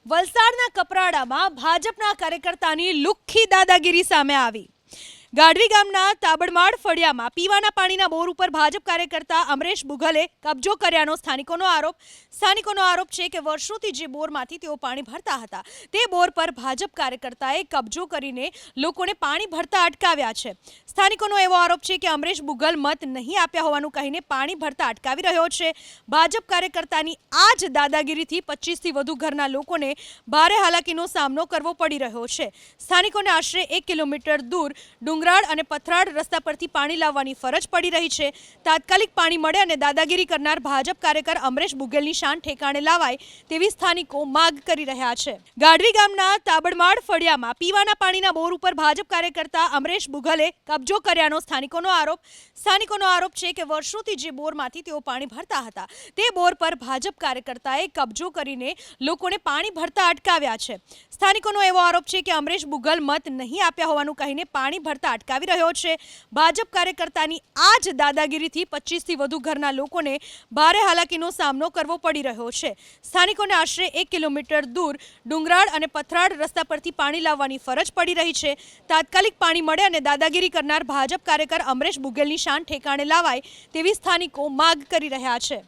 વલસાડના કપરાડામાં ભાજપના કાર્યકર્તાની લુખ્ખી દાદાગીરી સામે આવી। ગાઢવી ગામના તાબડમાળ ફળિયામાં પીવાના પાણીના બોર ઉપર ભાજપ કાર્યકર્તા અમરેશ બુઘલે કબજો કર્યાનો સ્થાનિકોનો આરોપ છે કે વર્ષોથી જે બોરમાંથી તેઓ પાણી ભરતા હતા તે બોર પર ભાજપ કાર્યકર્તાએ કબજો કરીને લોકોને પાણી ભરતા અટકાવ્યા છે। સ્થાનિકોનો એવો આરોપ છે કે અમરેશ બુઘલ મત નહીં આપ્યા હોવાનું કહીને પાણી ભરતા અટકાવી રહ્યો છે। ભાજપ કાર્યકર્તાની આ જ દાદાગીરીથી 25થી વધુ ઘરના લોકોને ભારે હાલાકીનો સામનો કરવો પડી રહ્યો છે। સ્થાનિકોને આશરે 1 કિલોમીટર દૂર ડુંગરાળ અને પથરાળ રસ્તા પરથી પાણી લાવવાની ફરજ પડી રહી છે। તાત્કાલિક પાણી મળે અને દાદાગીરી કરનાર ભાજપ કાર્યકર અમરેશ બુઘલની શાન ઠેકાણે લાવાય તેવી સ્થાનિકો માંગ કરી રહ્યા છે। ગાઢવી ગામના તાબડમાળ ફળિયામાં પીવાના પાણીના બોર ઉપર ભાજપ કાર્યકર્તા અમરેશ બુઘલે કબજો કર્યાનો સ્થાનિકોનો આરોપ છે કે વર્ષોથી જે બોરમાંથી તેઓ પાણી ભરતા હતા તે બોર પર ભાજપ કાર્યકર્તાએ કબજો કરીને લોકોને પાણી ભરતા અટકાવ્યા છે। સ્થાનિકોનો એવો આરોપ છે કે અમરેશ બુઘલ મત નહીં આપ્યા હોવાનું કહીને પાણી ભરતા અટકાવી રહ્યો છે। ભાજપ કાર્યકર્તાની આ જ દાદાગીરીથી 25થી વધુ ઘરના લોકોને ભારે હાલાકીનો સામનો કરવો પડી રહ્યો છે। સ્થાનિકોને આશરે 1 કિલોમીટર દૂર ડુંગરાળ અને પથરાળ રસ્તા પરથી પાણી લાવવાની ફરજ પડી રહી છે। તાત્કાલિક પાણી મળે અને દાદાગીરી કરનાર ભાજપ કાર્યકર અમરેશ બુઘલની શાન ઠેકાણે લાવાય તેવી સ્થાનિકો માંગ કરી રહ્યા છે।